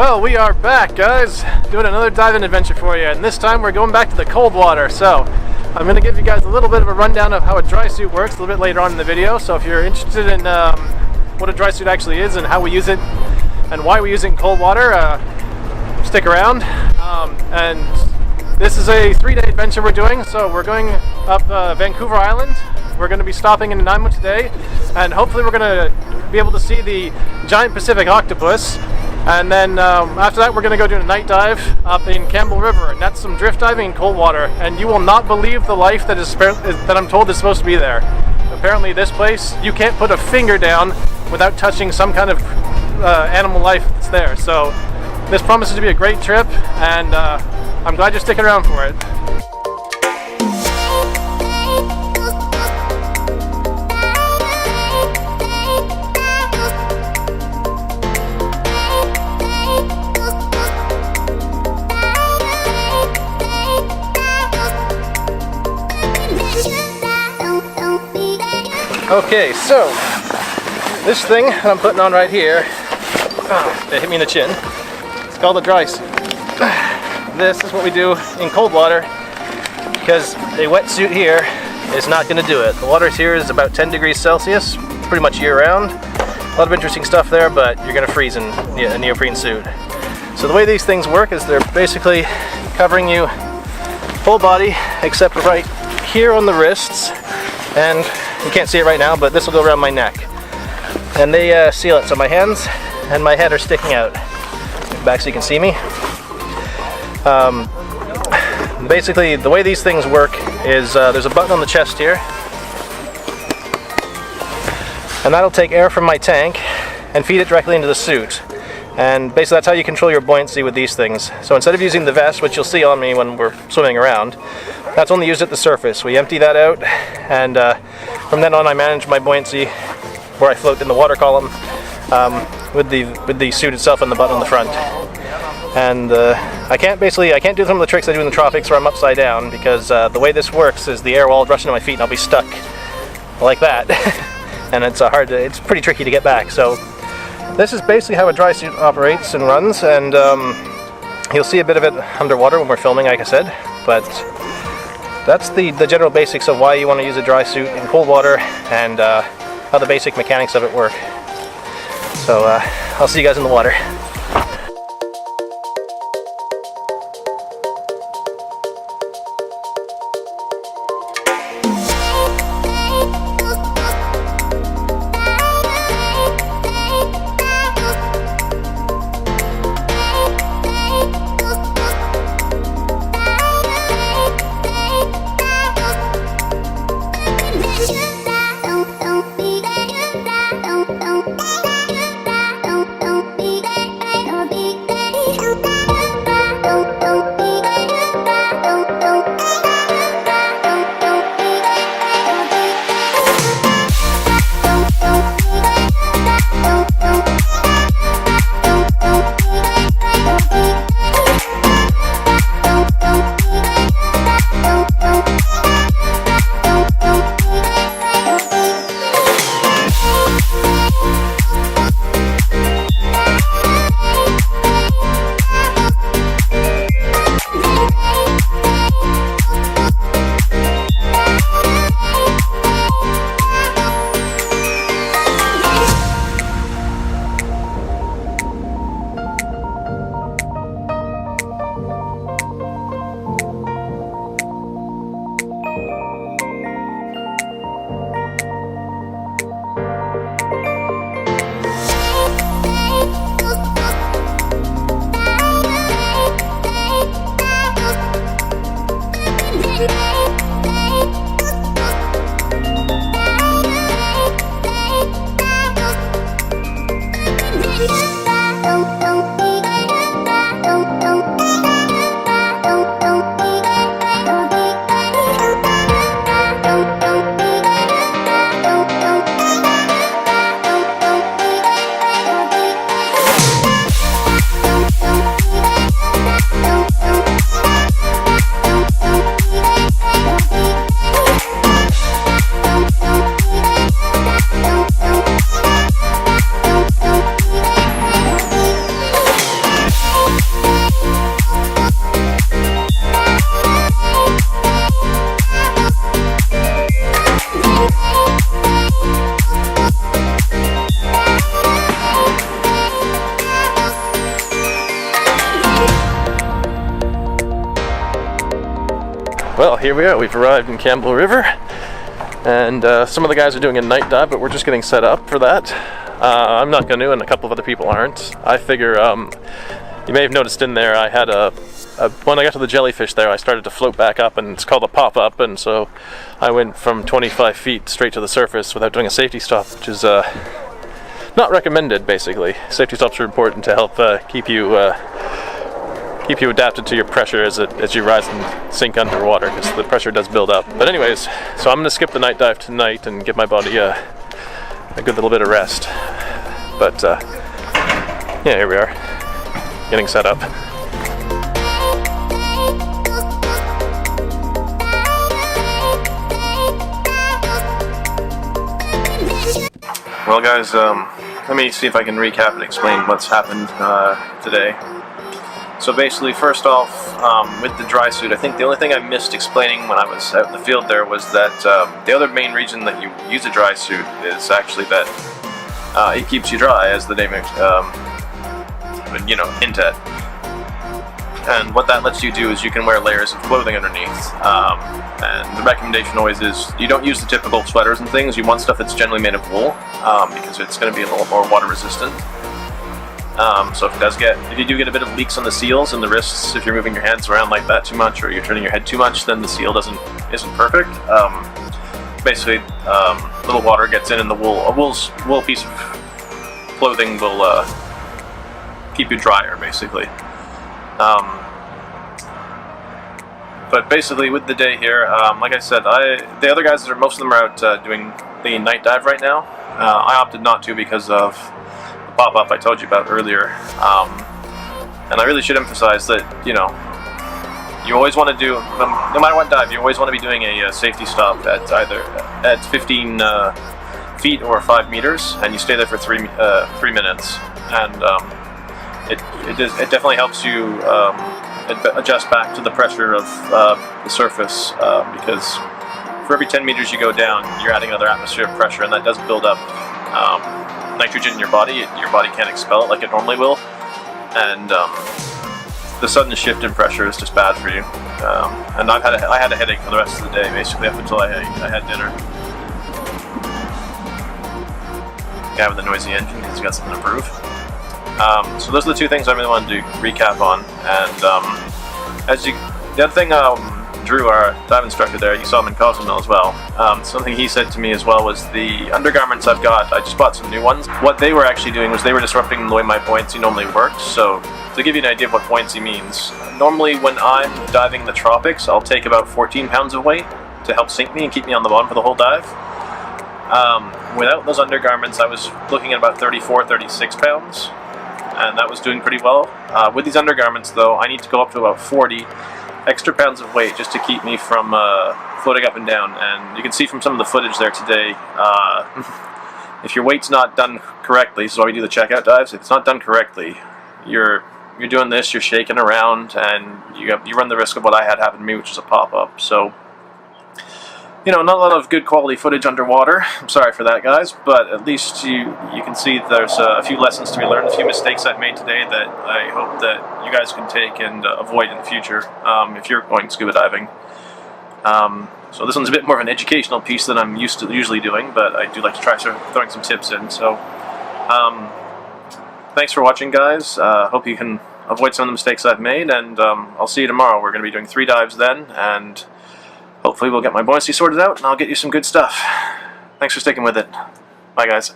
Well, we are back, guys, doing another diving adventure for you, and this time we're going back to the cold water. So I'm going to give you guys a little bit of a rundown of how a dry suit works a little bit later on in the video. So if you're interested in what a dry suit actually is and how we use it and why we use it in cold water, stick around. And this is a 3-day adventure we're doing. So we're going up Vancouver Island. We're going to be stopping in Nanaimo today, and hopefully we're going to be able to see the giant Pacific octopus. And then after that, we're going to go do a night dive up in Campbell River, and that's some drift diving in cold water. And you will not believe the life that I'm told is supposed to be there. Apparently, this place, you can't put a finger down without touching some kind of animal life that's there. So this promises to be a great trip, and I'm glad you're sticking around for it. Okay, so this thing that I'm putting on right here, it hit me in the chin. It's called a DrySuit. This is what we do in cold water because a wetsuit here is not going to do it. The water here is about 10 degrees Celsius, pretty much year-round. A lot of interesting stuff there, but you're going to freeze in a neoprene suit. So the way these things work is they're basically covering you full body except right here on the wrists, and you can't see it right now, but this will go around my neck. And they seal it, so my hands and my head are sticking out. Back so you can see me. Basically, the way these things work is there's a button on the chest here, and that'll take air from my tank and feed it directly into the suit. And basically that's how you control your buoyancy with these things. So instead of using the vest, which you'll see on me when we're swimming around, that's only used at the surface. We empty that out, and from then on I manage my buoyancy where I float in the water column with the suit itself and the button on the front. And I can't do some of the tricks I do in the tropics where I'm upside down, because the way this works is the air will rush into my feet and I'll be stuck like that. And it's pretty tricky to get back. So this is basically how a dry suit operates and runs, and you'll see a bit of it underwater when we're filming, like I said, but that's the general basics of why you want to use a dry suit in cold water and how the basic mechanics of it work. So I'll see you guys in the water. here we are. We've arrived in Campbell River, and some of the guys are doing a night dive, but we're just getting set up for that. I'm not going to, and a couple of other people aren't. I figure, you may have noticed in there, I had when I got to the jellyfish there, I started to float back up, and it's called a pop-up, and so I went from 25 feet straight to the surface without doing a safety stop, which is not recommended, basically. Safety stops are important to help keep you adapted to your pressure as you rise and sink underwater, because the pressure does build up. But anyways, so I'm going to skip the night dive tonight and give my body a good little bit of rest. But yeah, here we are, getting set up. Well guys, let me see if I can recap and explain what's happened today. So basically, first off, with the DrySuit, I think the only thing I missed explaining when I was out in the field there was that the other main reason that you use a DrySuit is actually that it keeps you dry, as the name would, hint at. And what that lets you do is you can wear layers of clothing underneath. And the recommendation always is you don't use the typical sweaters and things. You want stuff that's generally made of wool, because it's going to be a little more water resistant. So if you do get a bit of leaks on the seals and the wrists, if you're moving your hands around like that too much, or you're turning your head too much, then the seal isn't perfect. Basically, little water gets in the wool. A wool piece of clothing will keep you drier, basically. But basically, with the day here, like I said, the other guys, most of them are out doing the night dive right now. I opted not to because of the pop-up I told you about earlier. And I really should emphasize that, you always want to do, no matter what dive, you always want to be doing a safety stop at either at 15 feet or 5 meters, and you stay there for 3 minutes. And it definitely helps you adjust back to the pressure of the surface, because for every 10 meters you go down, you're adding another atmosphere of pressure, and that does build up nitrogen in your body. Your body can't expel it like it normally will, and the sudden shift in pressure is just bad for you. And I had a headache for the rest of the day, basically up until I had dinner. Guy with the noisy engine, he's got something to prove. So those are the two things I really wanted to recap on. And the other thing, Drew, our dive instructor there, you saw him in Cozumel as well. Something he said to me as well was the undergarments I've got, I just bought some new ones. What they were actually doing was they were disrupting the way my buoyancy normally works. So to give you an idea of what buoyancy means, normally when I'm diving the tropics, I'll take about 14 pounds of weight to help sink me and keep me on the bottom for the whole dive. Without those undergarments, I was looking at about 34, 36 pounds. And that was doing pretty well. With these undergarments, though, I need to go up to about 40 extra pounds of weight just to keep me from floating up and down. And you can see from some of the footage there today, if your weight's not done correctly, this is why we do the checkout dives. If it's not done correctly, you're doing this, you're shaking around, and you run the risk of what I had happen to me, which is a pop-up. So, not a lot of good quality footage underwater. I'm sorry for that, guys, but at least you can see there's a few lessons to be learned, a few mistakes I've made today that I hope that you guys can take and avoid in the future if you're going scuba diving. So this one's a bit more of an educational piece than I'm usually doing, but I do like to try throwing some tips in. So thanks for watching, guys. Hope you can avoid some of the mistakes I've made, and I'll see you tomorrow. We're going to be doing 3 dives then, and hopefully we'll get my buoyancy sorted out, and I'll get you some good stuff. Thanks for sticking with it. Bye, guys.